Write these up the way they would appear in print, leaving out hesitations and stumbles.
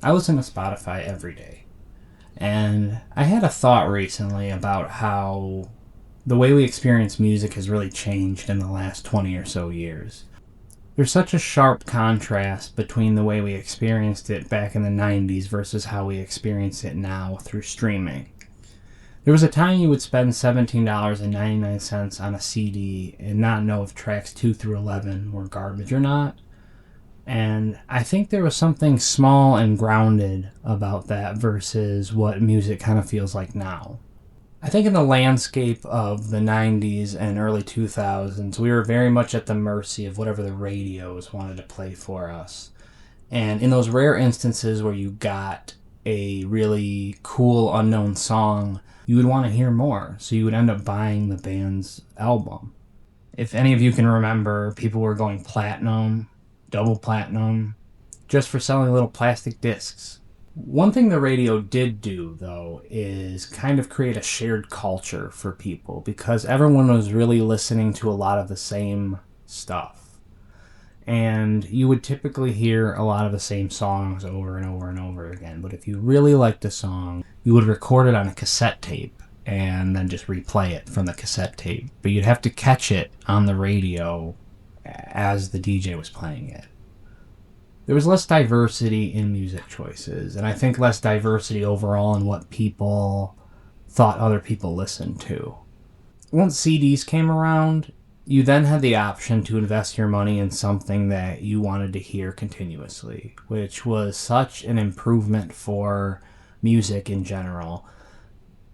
I listen to Spotify every day. And I had a thought recently about how the way we experience music has really changed in the last 20 or so years. There's such a sharp contrast between the way we experienced it back in the 90s versus how we experience it now through streaming. There was a time you would spend $17.99 on a CD and not know if tracks 2 through 11 were garbage or not. And I think there was something small and grounded about that versus what music kind of feels like now. I think in the landscape of the 90s and early 2000s, we were very much at the mercy of whatever the radios wanted to play for us. And in those rare instances where you got a really cool unknown song, you would want to hear more, so you would end up buying the band's album. If any of you can remember, people were going platinum, double platinum, just for selling little plastic discs. One thing the radio did do, though, is kind of create a shared culture for people because everyone was really listening to a lot of the same stuff. And you would typically hear a lot of the same songs over and over and over again. But if you really liked a song, you would record it on a cassette tape and then just replay it from the cassette tape. But you'd have to catch it on the radio as the DJ was playing it. There was less diversity in music choices, and I think less diversity overall in what people thought other people listened to. Once CDs came around, you then had the option to invest your money in something that you wanted to hear continuously, which was such an improvement for music in general.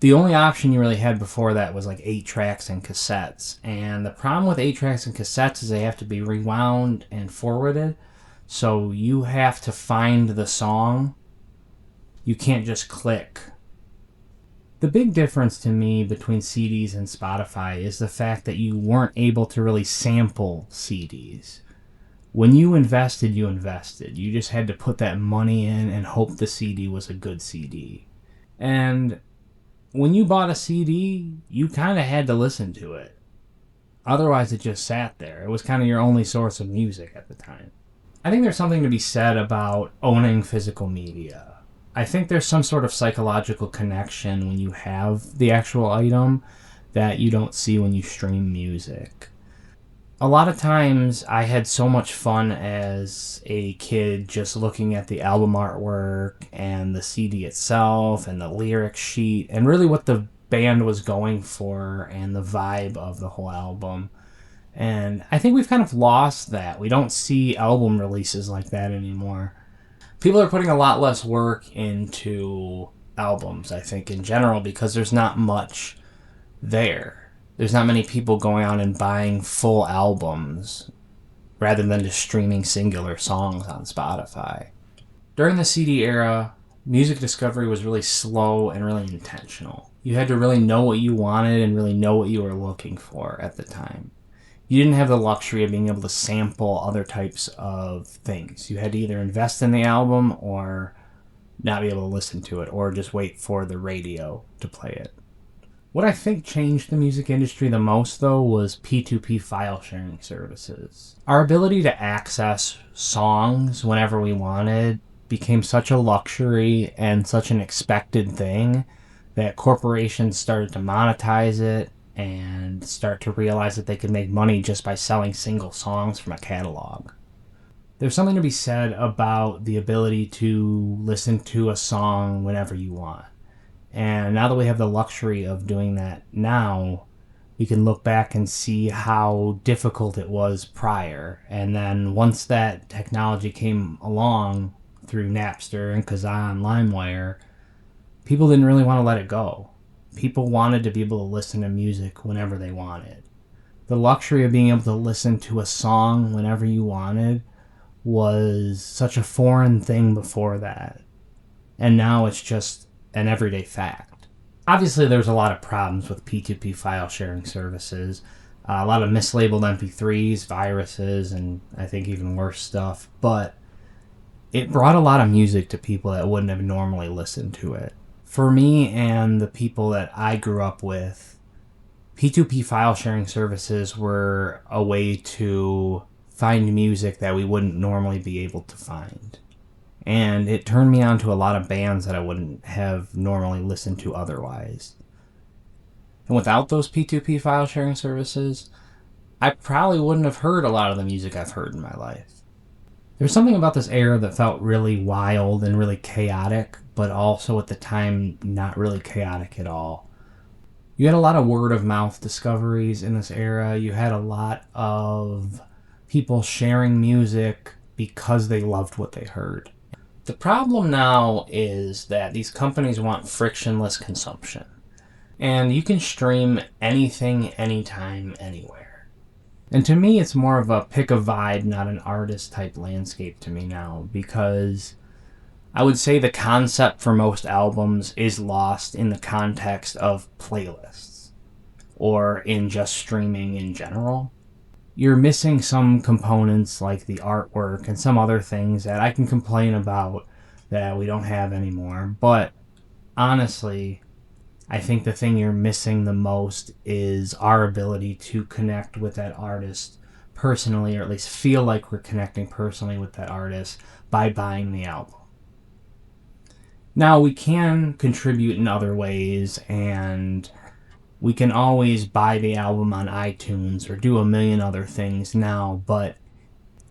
The only option you really had before that was like 8 tracks and cassettes, and the problem with 8 tracks and cassettes is they have to be rewound and forwarded, so you have to find the song. You can't just click. The big difference to me between CDs and Spotify is the fact that you weren't able to really sample CDs. When you invested, you invested. You just had to put that money in and hope the CD was a good CD. And when you bought a CD, you kind of had to listen to it. Otherwise, it just sat there. It was kind of your only source of music at the time. I think there's something to be said about owning physical media. I think there's some sort of psychological connection when you have the actual item that you don't see when you stream music. A lot of times I had so much fun as a kid just looking at the album artwork and the CD itself and the lyric sheet and really what the band was going for and the vibe of the whole album. And I think we've kind of lost that. We don't see album releases like that anymore. People are putting a lot less work into albums, I think, in general, because there's not much there. There's not many people going out and buying full albums rather than just streaming singular songs on Spotify. During the CD era, music discovery was really slow and really intentional. You had to really know what you wanted and really know what you were looking for at the time. You didn't have the luxury of being able to sample other types of things. You had to either invest in the album or not be able to listen to it or just wait for the radio to play it. What I think changed the music industry the most, though, was P2P file sharing services. Our ability to access songs whenever we wanted became such a luxury and such an expected thing that corporations started to monetize it and start to realize that they could make money just by selling single songs from a catalog. There's something to be said about the ability to listen to a song whenever you want. And now that we have the luxury of doing that now, we can look back and see how difficult it was prior. And then once that technology came along through Napster and Kazaa and LimeWire, people didn't really want to let it go. People wanted to be able to listen to music whenever they wanted. The luxury of being able to listen to a song whenever you wanted was such a foreign thing before that. And now it's just an everyday fact. Obviously, there's a lot of problems with P2P file sharing services. A lot of mislabeled MP3s, viruses, and I think even worse stuff. But it brought a lot of music to people that wouldn't have normally listened to it. For me and the people that I grew up with, P2P file sharing services were a way to find music that we wouldn't normally be able to find. and it turned me on to a lot of bands that I wouldn't have normally listened to otherwise. And without those P2P file sharing services, I probably wouldn't have heard a lot of the music I've heard in my life. There's something about this era that felt really wild and really chaotic, but also at the time not really chaotic at all. You had a lot of word of mouth discoveries in this era. You had a lot of people sharing music because they loved what they heard. The problem now is that these companies want frictionless consumption. And you can stream anything, anytime, anywhere. And to me, it's more of a pick a vibe, not an artist type landscape to me now, because I would say the concept for most albums is lost in the context of playlists or in just streaming in general. You're missing some components like the artwork and some other things that I can complain about that we don't have anymore. But honestly, I think the thing you're missing the most is our ability to connect with that artist personally, or at least feel like we're connecting personally with that artist by buying the album. Now, we can contribute in other ways, and we can always buy the album on iTunes or do a million other things now, but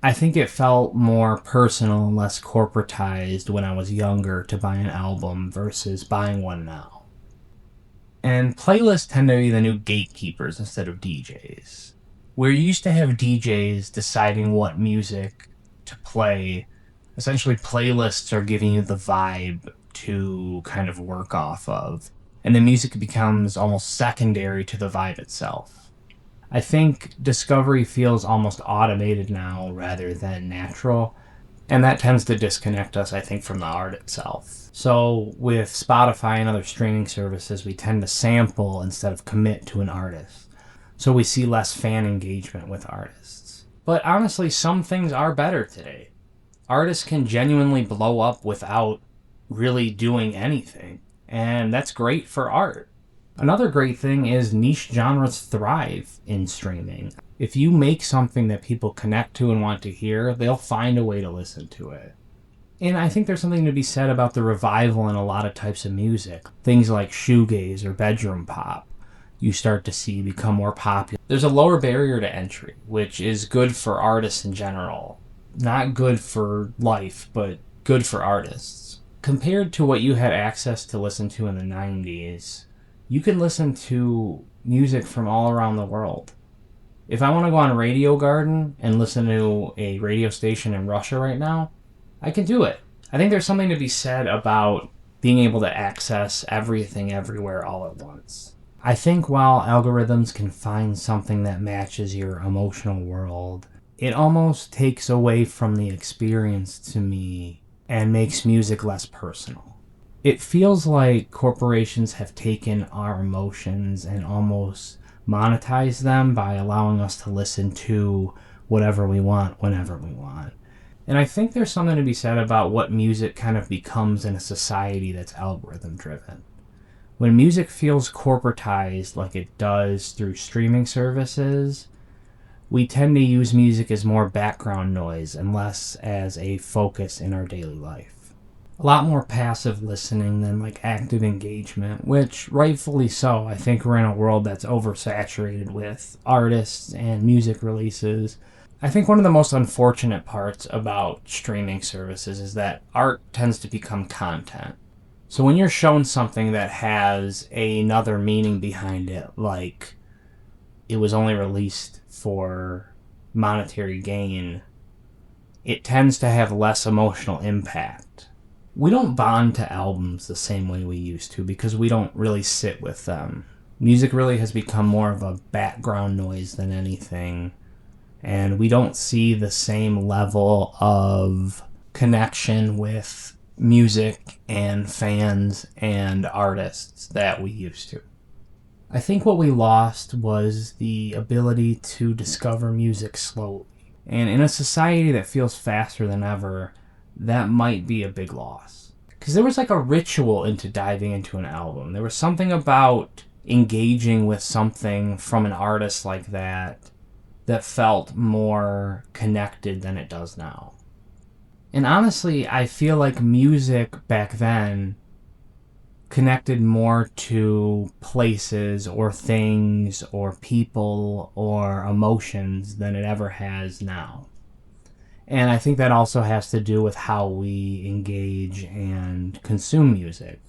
I think it felt more personal and less corporatized when I was younger to buy an album versus buying one now. And playlists tend to be the new gatekeepers instead of DJs. Where you used to have DJs deciding what music to play, essentially playlists are giving you the vibe to kind of work off of, and the music becomes almost secondary to the vibe itself. I think discovery feels almost automated now rather than natural, and that tends to disconnect us, I think, from the art itself. So with Spotify and other streaming services, we tend to sample instead of commit to an artist. So we see less fan engagement with artists. But honestly, some things are better today. Artists can genuinely blow up without really doing anything, and that's great for art. Another great thing is niche genres thrive in streaming. If you make something that people connect to and want to hear, they'll find a way to listen to it. And I think there's something to be said about the revival in a lot of types of music. Things like shoegaze or bedroom pop, you start to see become more popular. There's a lower barrier to entry, which is good for artists in general. Not good for life, but good for artists. Compared to what you had access to listen to in the 90s, you can listen to music from all around the world. If I want to go on Radio Garden and listen to a radio station in Russia right now, I can do it. I think there's something to be said about being able to access everything everywhere all at once. I think while algorithms can find something that matches your emotional world, it almost takes away from the experience to me and makes music less personal. It feels like corporations have taken our emotions and almost monetized them by allowing us to listen to whatever we want whenever we want. And I think there's something to be said about what music kind of becomes in a society that's algorithm driven. When music feels corporatized like it does through streaming services, we tend to use music as more background noise and less as a focus in our daily life. A lot more passive listening than like active engagement, which rightfully so. I think we're in a world that's oversaturated with artists and music releases. I think one of the most unfortunate parts about streaming services is that art tends to become content. So when you're shown something that has another meaning behind it, like it was only released for monetary gain, it tends to have less emotional impact. We don't bond to albums the same way we used to because we don't really sit with them. Music really has become more of a background noise than anything, and we don't see the same level of connection with music and fans and artists that we used to. I think what we lost was the ability to discover music slowly. And in a society that feels faster than ever, that might be a big loss. Because there was like a ritual into diving into an album. There was something about engaging with something from an artist like that that felt more connected than it does now. And honestly, I feel like music back then connected more to places or things or people or emotions than it ever has now. And I think that also has to do with how we engage and consume music.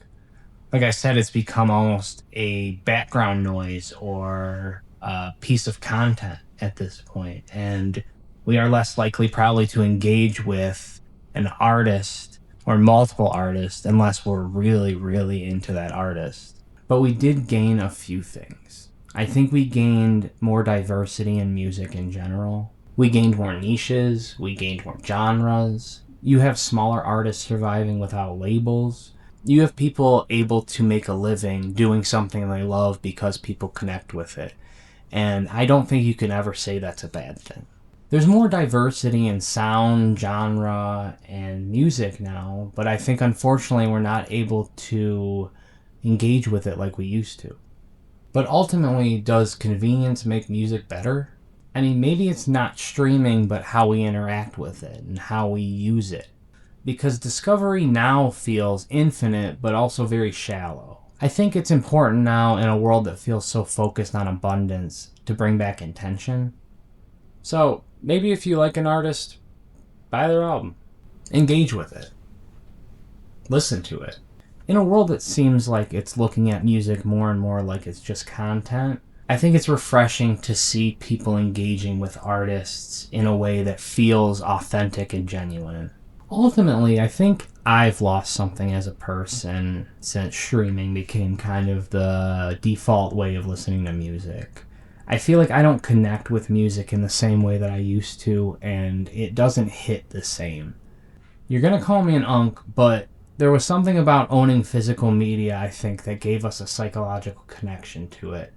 Like I said, it's become almost a background noise or a piece of content at this point. And we are less likely probably to engage with an artist or multiple artists unless we're really, really into that artist. But we did gain a few things. I think we gained more diversity in music in general. We gained more niches, we gained more genres. You have smaller artists surviving without labels. You have people able to make a living doing something they love because people connect with it. And I don't think you can ever say that's a bad thing. There's more diversity in sound, genre, and music now, but I think unfortunately we're not able to engage with it like we used to. But ultimately, does convenience make music better? I mean, maybe it's not streaming, but how we interact with it and how we use it. Because discovery now feels infinite, but also very shallow. I think it's important now in a world that feels so focused on abundance to bring back intention. So, maybe if you like an artist, buy their album. Engage with it. Listen to it. In a world that seems like it's looking at music more and more like it's just content, I think it's refreshing to see people engaging with artists in a way that feels authentic and genuine. Ultimately, I think I've lost something as a person since streaming became kind of the default way of listening to music. I feel like I don't connect with music in the same way that I used to, and it doesn't hit the same. You're gonna call me an unk, but there was something about owning physical media, I think, that gave us a psychological connection to it,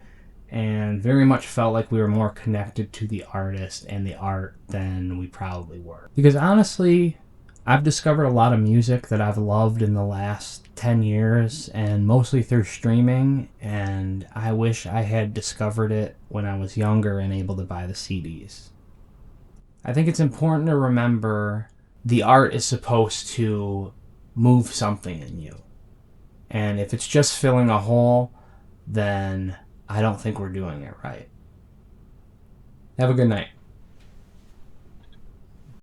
and very much felt like we were more connected to the artist and the art than we probably were. Because honestly, I've discovered a lot of music that I've loved in the last 10 years, and mostly through streaming, and I wish I had discovered it when I was younger and able to buy the CDs. I think it's important to remember the art is supposed to move something in you. And if it's just filling a hole, then I don't think we're doing it right. Have a good night.